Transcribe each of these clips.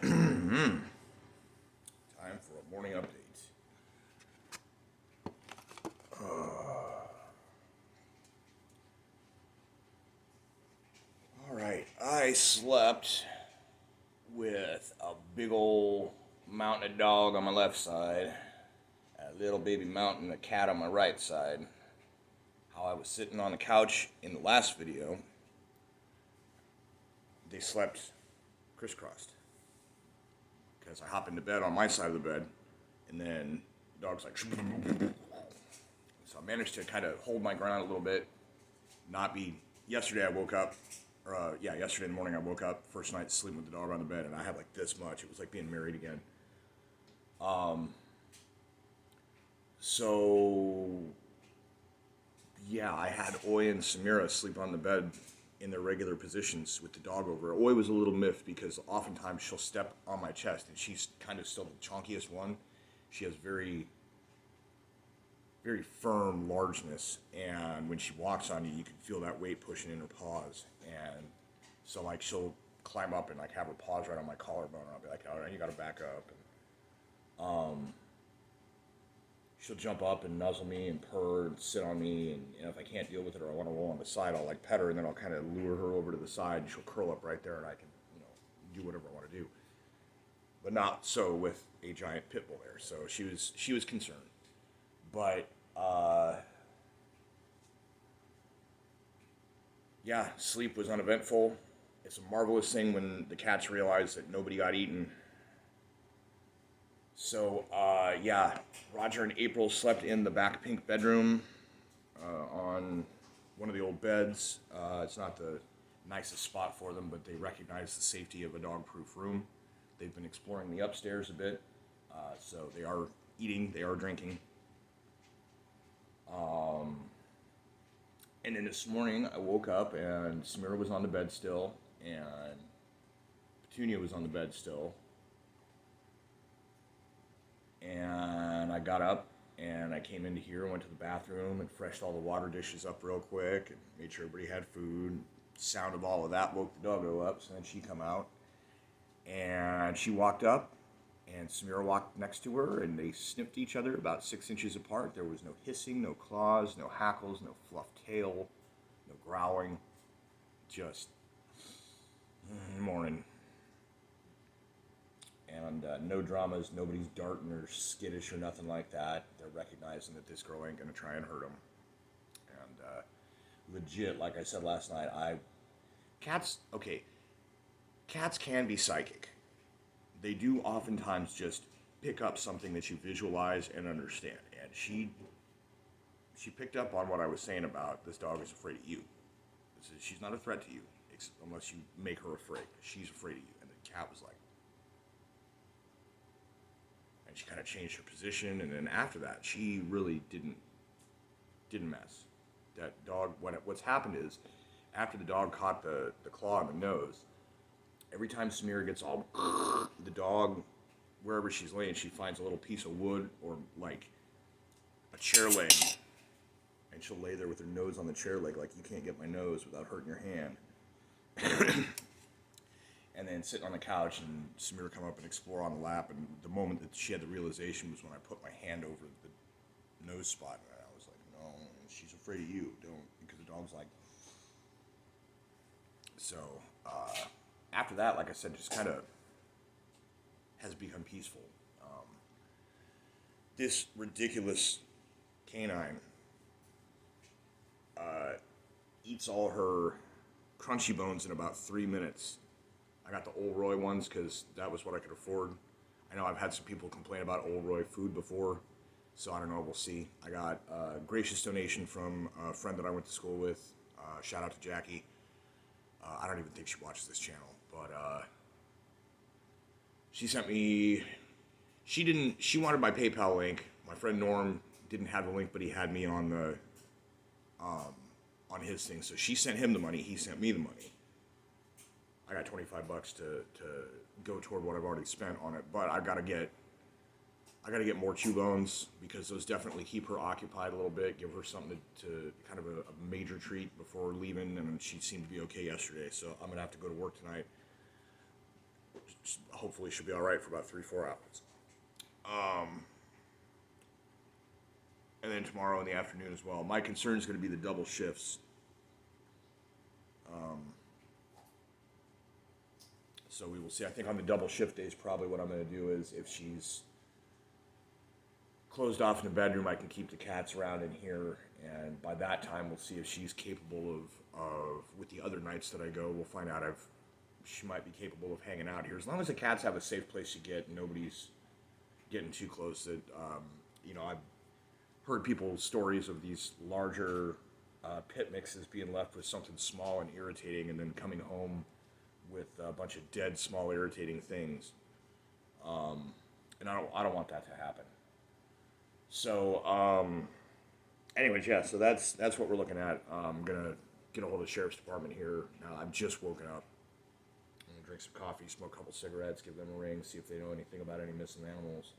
Time for a morning update. All right, I slept with a big old mountain dog on my left side, a little baby mountain a cat on my right side. How I was sitting on the couch in the last video, they slept crisscrossed because I hop into bed on my side of the bed, and then the dog's like. So I managed to kind of hold my ground a little bit, not be. Yesterday I woke up, yesterday in the morning I woke up, first night sleeping with the dog on the bed, and I had like this much. It was like being married again. So yeah, I had Oi and Samira sleep on the bed in their regular positions with the dog over. Oi was a little miffed because oftentimes she'll step on my chest, and she's kind of still the chunkiest one. She has very firm largeness, and when she walks on you, you can feel that weight pushing in her paws. And so like she'll climb up and like have her paws right on my collarbone, and I'll be like, all right, you got to back up. And she'll jump up and nuzzle me and purr and sit on me, and if I can't deal with it or I want to roll on the side, I'll like pet her, and then I'll kind of lure her over to the side, and she'll curl up right there, and I can do whatever I want to do. But not so with a giant pit bull there. So she was concerned, but yeah, sleep was uneventful. It's a marvelous thing when the cats realize that nobody got eaten. So, yeah, Roger and April slept in the back pink bedroom on one of the old beds. It's not the nicest spot for them, but they recognize the safety of a dog-proof room. They've been exploring the upstairs a bit, so they are eating, they are drinking. And then this morning, I woke up and Samira was on the bed still, and Petunia was on the bed still. And I got up and I came into here, went to the bathroom and freshed all the water dishes up real quick and made sure everybody had food. Sound of all of that woke the doggo up, so then she come out. And she walked up, and Samira walked next to her, and they sniffed each other about 6 inches apart. There was no hissing, no claws, no hackles, no fluffed tail, no growling. Just morning. And no dramas, nobody's darting or skittish or nothing like that. They're recognizing that this girl ain't going to try and hurt them. And legit, like I said last night, cats can be psychic. They do oftentimes just pick up something that you visualize and understand. And she picked up on what I was saying about this dog is afraid of you. She's not a threat to you unless you make her afraid. She's afraid of you. And the cat was like, and she kind of changed her position. And then after that, she really didn't mess. That dog, what's happened is, after the dog caught the claw in the nose, every time Samira gets all, the dog, wherever she's laying, she finds a little piece of wood or like a chair leg, and she'll lay there with her nose on the chair leg, like you can't get my nose without hurting your hand. And then sit on the couch and Samira come up and explore on the lap. And the moment that she had the realization was when I put my hand over the nose spot, and I was like, no, she's afraid of you, don't, because the dog's like. So after that, like I said, just kind of has become peaceful. This ridiculous canine eats all her crunchy bones in about 3 minutes. I got the Old Roy ones because that was what I could afford. I know I've had some people complain about Old Roy food before, so I don't know, we'll see. I got a gracious donation from a friend that I went to school with. Shout out to Jackie. I don't even think she watches this channel, but she sent me, she wanted my PayPal link. My friend Norm didn't have the link, but he had me on the, on his thing. So she sent him the money, he sent me the money. I got $25 to go toward what I've already spent on it, but I gotta get more chew bones because those definitely keep her occupied a little bit, give her something to kind of a major treat before leaving, and she seemed to be okay yesterday, so I'm gonna have to go to work tonight Hopefully she'll be all right for about 3-4 hours. Um, and then tomorrow in the afternoon as well. My concern is going to be the double shifts. Um, so we will see. I think on the double shift days, probably what I'm going to do is if she's closed off in the bedroom, I can keep the cats around in here, and by that time, we'll see if she's capable of with the other nights that I go, we'll find out if she might be capable of hanging out here. As long as the cats have a safe place to get, and nobody's getting too close. That I've heard people's stories of these larger pit mixes being left with something small and irritating, and then coming home with a bunch of dead, small, irritating things. And I don't want that to happen. So, anyways, yeah. So that's what we're looking at. I'm gonna get a hold of the sheriff's department here. Now I've just woken up. I'm gonna drink some coffee, smoke a couple cigarettes, give them a ring, see if they know anything about any missing animals.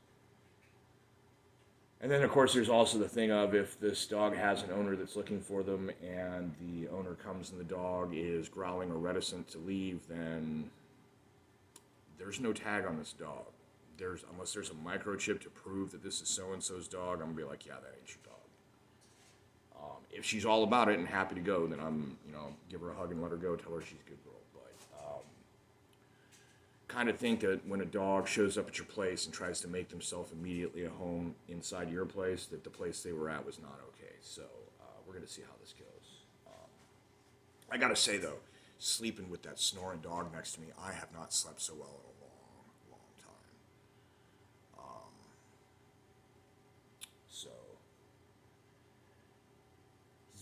And then, of course, there's also the thing of if this dog has an owner that's looking for them, and the owner comes and the dog is growling or reticent to leave, then there's no tag on this dog. Unless there's a microchip to prove that this is so and so's dog, I'm gonna be like, yeah, that ain't your dog. If she's all about it and happy to go, then I'm, give her a hug and let her go, tell her she's a good girl. But kind of think that when a dog shows up at your place and tries to make themselves immediately a home inside your place, that the place they were at was not okay. So we're gonna see how this goes. I gotta say though, sleeping with that snoring dog next to me, I have not slept so well in a long, long time. So,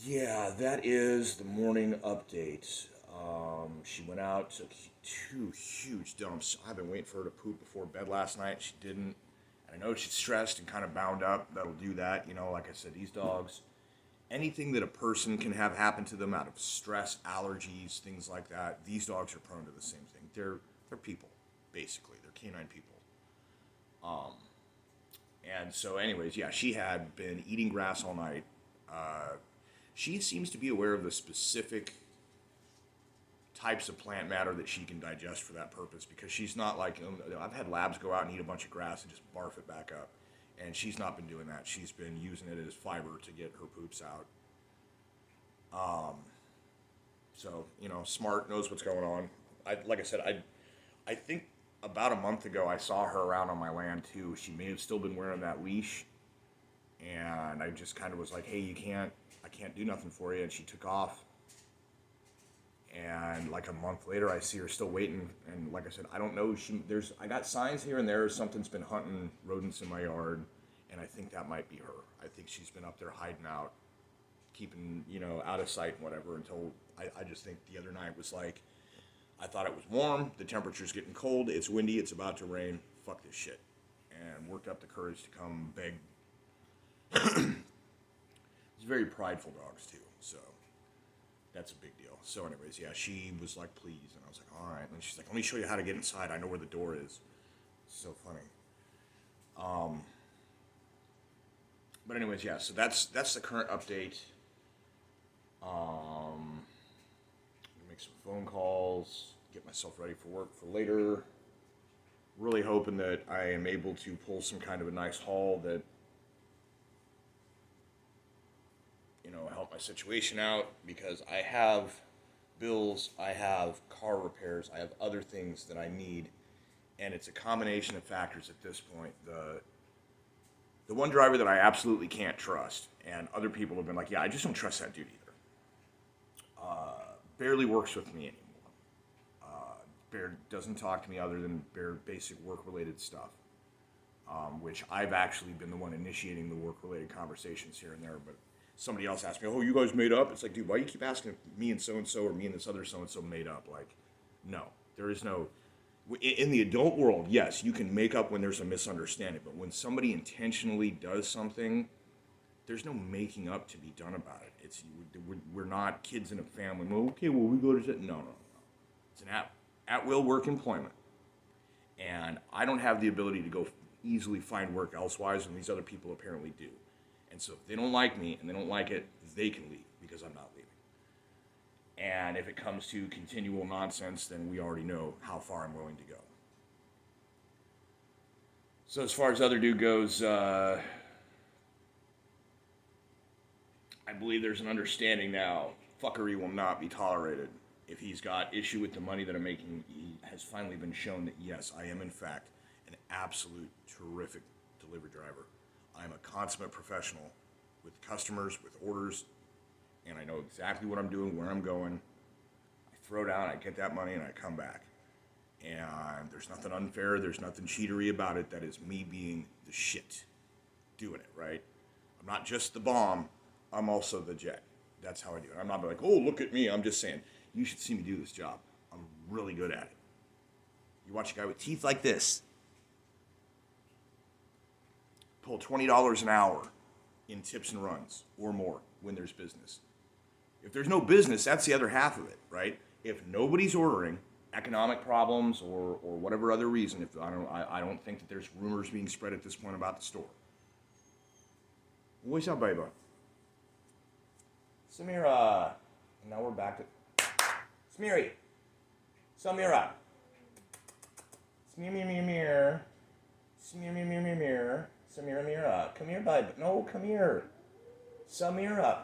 yeah, that is the morning update. She went out, took 2 huge dumps. I've been waiting for her to poop before bed last night. She didn't. And I know she's stressed and kind of bound up. That'll do that. Like I said, these dogs, anything that a person can have happen to them out of stress, allergies, things like that, these dogs are prone to the same thing. They're people, basically. They're canine people. And so, anyways, yeah, she had been eating grass all night. She seems to be aware of the specific types of plant matter that she can digest for that purpose, because she's not like, I've had labs go out and eat a bunch of grass and just barf it back up. And she's not been doing that. She's been using it as fiber to get her poops out. So, smart, knows what's going on. Like I said, I think about a month ago I saw her around on my land too. She may have still been wearing that leash, and I just kind of was like, hey, I can't do nothing for you, and she took off. And like a month later, I see her still waiting, and like I said, I don't know. I got signs here and there. Something's been hunting rodents in my yard, and I think that might be her. I think she's been up there hiding out, keeping out of sight and whatever. Until I just think the other night was like, I thought it was warm. The temperature's getting cold. It's windy. It's about to rain. Fuck this shit, and worked up the courage to come beg. It's very prideful dogs too, so. That's a big deal. So anyways, yeah, she was like, please. And I was like, all right. And she's like, let me show you how to get inside. I know where the door is. So funny. But anyways, yeah, so that's the current update. Make some phone calls, get myself ready for work for later. Really hoping that I am able to pull some kind of a nice haul that help my situation out, because I have bills, I have car repairs, I have other things that I need, and it's a combination of factors at this point. The one driver that I absolutely can't trust, and other people have been like, yeah, I just don't trust that dude either. Barely works with me anymore. Doesn't talk to me other than bare basic work-related stuff, which I've actually been the one initiating the work-related conversations here and there, but somebody else asked me, oh, you guys made up? It's like, dude, why do you keep asking if me and so-and-so or me and this other so-and-so made up? Like, no. There is no... In the adult world, yes, you can make up when there's a misunderstanding, but when somebody intentionally does something, there's no making up to be done about it. We're not kids in a family. Well, okay, well, we go to... No. It's an at-will work employment. And I don't have the ability to go easily find work elsewise, and these other people apparently do. And so if they don't like me and they don't like it, they can leave, because I'm not leaving. And if it comes to continual nonsense, then we already know how far I'm willing to go. So as far as other dude goes, I believe there's an understanding now. Fuckery will not be tolerated. If he's got issue with the money that I'm making, he has finally been shown that yes, I am in fact an absolute terrific delivery driver. I'm a consummate professional with customers, with orders, and I know exactly what I'm doing, where I'm going. I throw down, I get that money, and I come back. And there's nothing unfair, there's nothing cheatery about it. That is me being the shit, doing it, right? I'm not just the bomb, I'm also the jet. That's how I do it. I'm not like, oh, look at me. I'm just saying, you should see me do this job. I'm really good at it. You watch a guy with teeth like this pull $20 an hour in tips and runs or more when there's business. If there's no business, that's the other half of it, right? If nobody's ordering, economic problems or whatever other reason, if I don't think that there's rumors being spread at this point about the store. What's up, baby? Samira. Now we're back to Smiri. Samira. Smir. Smir. Samira. Come here, bud. No, come here. Samira.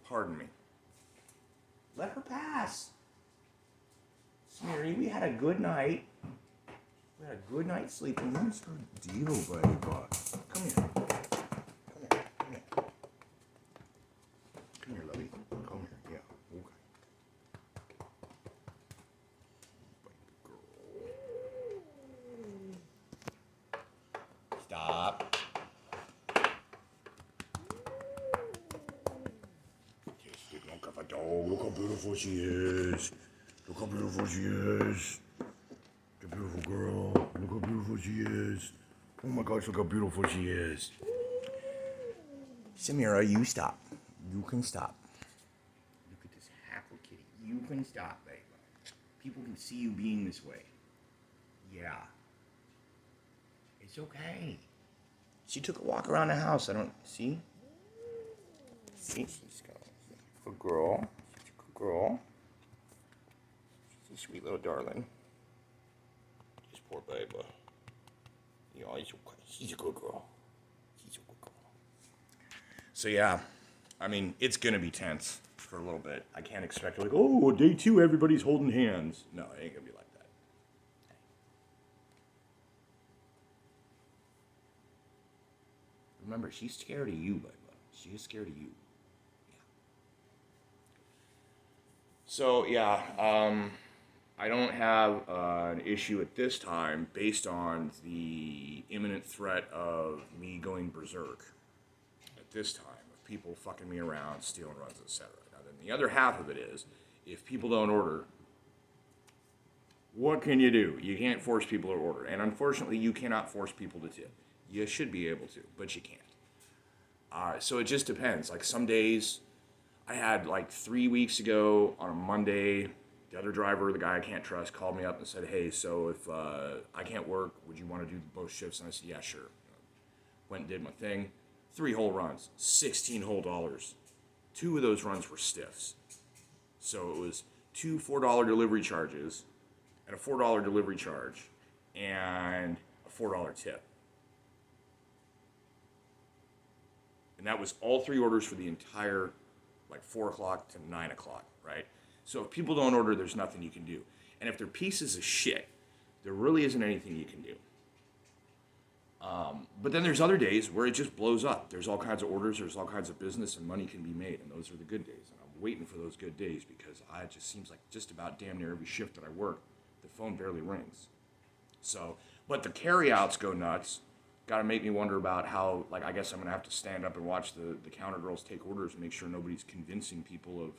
Pardon me. Let her pass. Smiri, we had a good night. We had a good night sleeping. What's the deal, baby? Come here. Come here. Come here. Come here, lovey. Come here. Yeah. Okay. Stop. Yes, look at the dog. Look how beautiful she is. Look how beautiful she is. The beautiful girl. Look how beautiful she is. Oh my gosh, look how beautiful she is. Samira, you stop. You can stop. Look at this hackle kitty. You can stop, baby. People can see you being this way. Yeah. It's okay. She took a walk around the house. I don't see. See, she's got a good girl. She's a good girl. She's a sweet little darling. This poor baby. You know, she's a good girl. She's a good girl. So yeah, I mean, it's gonna be tense for a little bit. I can't expect like, oh, day 2, everybody's holding hands. No, it ain't gonna be like that. Remember, she's scared of you, baby. She is scared of you. Yeah. So yeah, I don't have an issue at this time based on the imminent threat of me going berserk at this time, of people fucking me around, stealing runs, etc. Now then the other half of it is, if people don't order, what can you do? You can't force people to order. And unfortunately, you cannot force people to tip. You should be able to, but you can't. So it just depends. Like some days, I had like 3 weeks ago on a Monday, the other driver, the guy I can't trust, called me up and said, hey, so if I can't work, would you want to do both shifts? And I said, yeah, sure. Went and did my thing. 3 whole runs, $16 whole dollars. 2 of those runs were stiffs. So it was 2 $4 delivery charges and a $4 delivery charge and a $4 tip. And that was all 3 orders for the entire, like 4 o'clock to 9 o'clock, right? So if people don't order, there's nothing you can do. And if they're pieces of shit, there really isn't anything you can do. But then there's other days where it just blows up. There's all kinds of orders, there's all kinds of business, and money can be made. And those are the good days. And I'm waiting for those good days because it just seems like just about damn near every shift that I work, the phone barely rings. So, but the carryouts go nuts. Got to make me wonder about how, like, I guess I'm going to have to stand up and watch the counter girls take orders and make sure nobody's convincing people of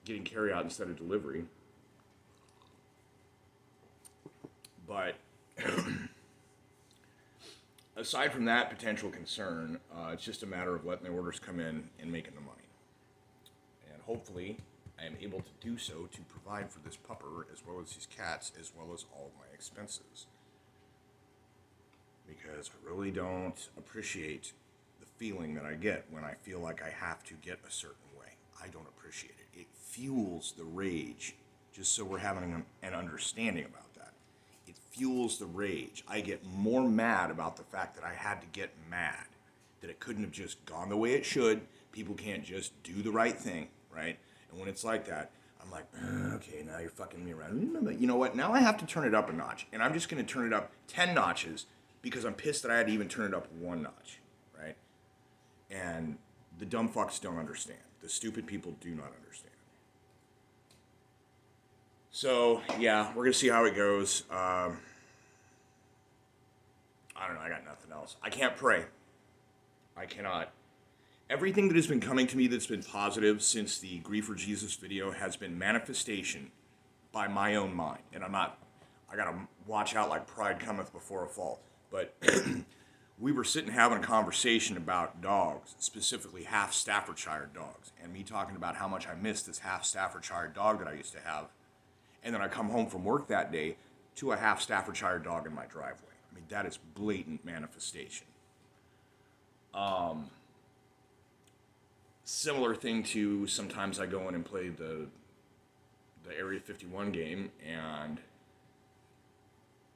getting carryout instead of delivery. But aside from that potential concern, it's just a matter of letting the orders come in and making the money. And hopefully I am able to do so to provide for this pupper as well as these cats as well as all of my expenses. Because I really don't appreciate the feeling that I get when I feel like I have to get a certain way. I don't appreciate it. It fuels the rage, just so we're having an understanding about that. It fuels the rage. I get more mad about the fact that I had to get mad, that it couldn't have just gone the way it should. People can't just do the right thing, right? And when it's like that, I'm like, okay, now you're fucking me around. But you know what? Now I have to turn it up a notch. And I'm just going to turn it up 10 notches because I'm pissed that I had to even turn it up one notch, right? And the dumb fucks don't understand. The stupid people do not understand. So, yeah, we're going to see how it goes. I don't know. I got nothing else. I can't pray. I cannot. Everything that has been coming to me that's been positive since the Grief for Jesus video has been manifestation by my own mind. And I got to watch out like pride cometh before a fall. But we were sitting having a conversation about dogs, specifically half Staffordshire dogs. And me talking about how much I miss this half Staffordshire dog that I used to have. And then I come home from work that day to a half Staffordshire dog in my driveway. I mean, that is blatant manifestation. Similar thing to sometimes I go in and play the Area 51 game, and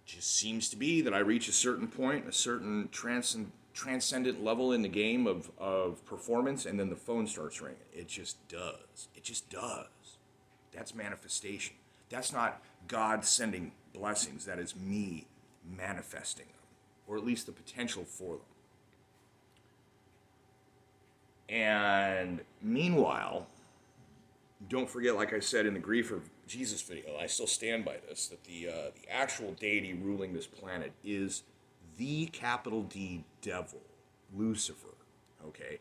just seems to be that I reach a certain point, a certain transcendent level in the game of performance, and then the phone starts ringing. It just does. It just does. That's manifestation. That's not God sending blessings. That is me manifesting them, or at least the potential for them. And meanwhile, don't forget, like I said in the Grief of Jesus video, I still stand by this, that the actual deity ruling this planet is the capital D devil, Lucifer, okay?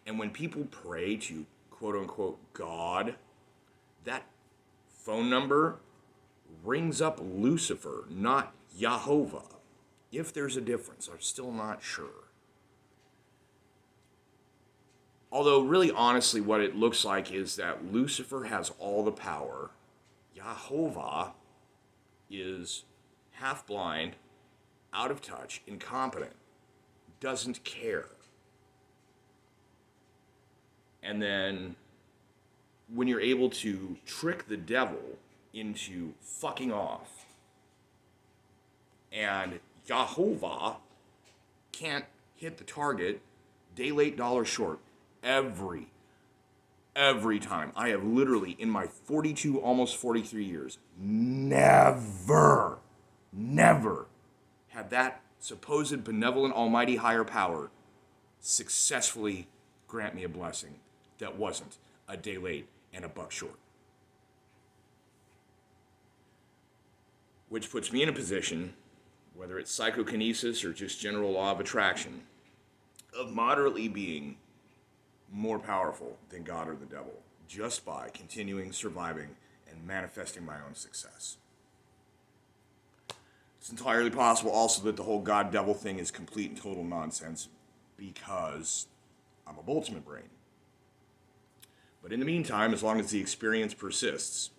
And when people pray to quote-unquote God, that phone number rings up Lucifer, not Yahovah. If there's a difference, I'm still not sure. Although, really honestly, what it looks like is that Lucifer has all the power. Yahovah is half blind, out of touch, incompetent, doesn't care. And then when you're able to trick the devil into fucking off, and Yahovah can't hit the target, day late, dollar short, every time. I have literally, in my 42, almost 43 years, never had that supposed benevolent almighty higher power successfully grant me a blessing that wasn't a day late and a buck short. Which puts me in a position, whether it's psychokinesis or just general law of attraction, of moderately being more powerful than God or the devil, just by continuing, surviving, and manifesting my own success. It's entirely possible also that the whole God-devil thing is complete and total nonsense because I'm a Boltzmann brain. But in the meantime, as long as the experience persists,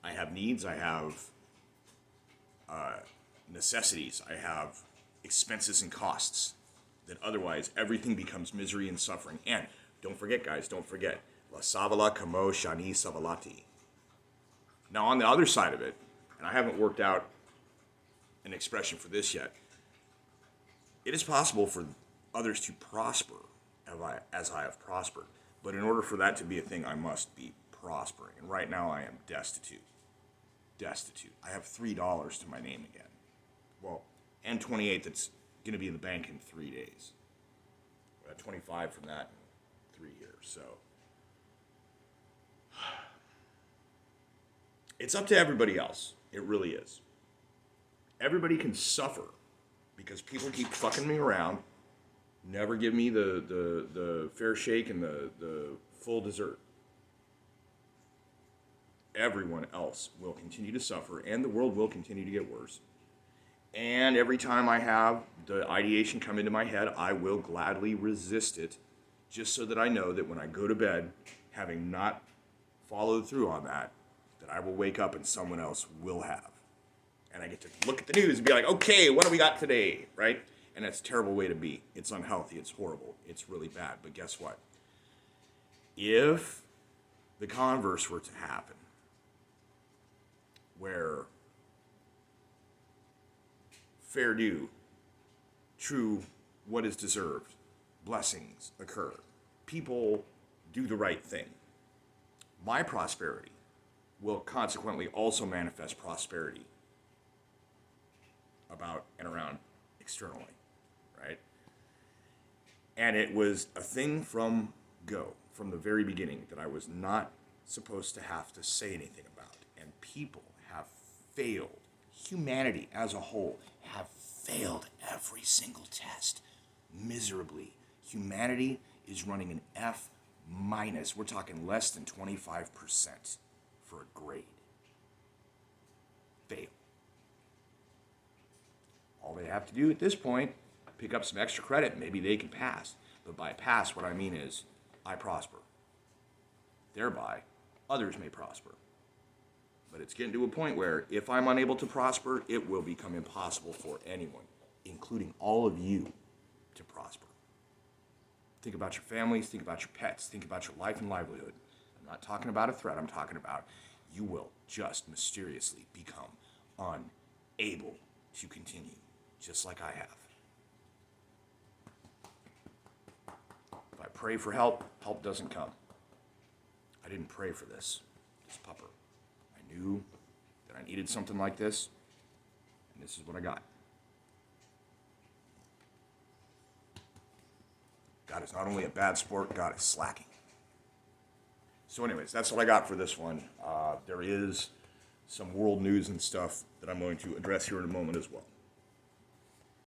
I have needs, I have necessities, I have expenses and costs, that otherwise everything becomes misery and suffering. And don't forget, guys, don't forget, La Savala Kamo Shani Savalati. Now, on the other side of it, and I haven't worked out an expression for this yet, it is possible for others to prosper as I have prospered. But in order for that to be a thing, I must be prospering. And right now I am destitute. I have $3 to my name again. Well, and 28 that's going to be in the bank in 3 days. 25 from that in 3 years. So it's up to everybody else. It really is. Everybody can suffer because people keep fucking me around, never give me the fair shake and the full dessert. Everyone else will continue to suffer, and the world will continue to get worse. And every time I have the ideation come into my head, I will gladly resist it, just so that I know that when I go to bed, having not followed through on that I will wake up and someone else will have. And I get to look at the news and be like, okay, what do we got today, right? And that's a terrible way to be. It's unhealthy. It's horrible. It's really bad. But guess what? If the converse were to happen, where fair due, true what is deserved, blessings occur. People do the right thing. My prosperity will consequently also manifest prosperity about and around externally, right? And it was a thing from the very beginning, that I was not supposed to have to say anything about. And people have failed, humanity as a whole have failed every single test miserably. Humanity is running an F minus. We're talking less than 25% for a grade. Fail. All they have to do at this point, pick up some extra credit, maybe they can pass. But by pass, what I mean is, I prosper. Thereby, others may prosper. But it's getting to a point where if I'm unable to prosper, it will become impossible for anyone, including all of you, to prosper. Think about your families, think about your pets, think about your life and livelihood. I'm not talking about a threat, I'm talking about you will just mysteriously become unable to continue, just like I have. If I pray for help, help doesn't come. I didn't pray for this pupper. I knew that I needed something like this, and this is what I got. God is not only a bad sport, God is slacking. So anyways, that's what I got for this one. There is some world news and stuff that I'm going to address here in a moment as well.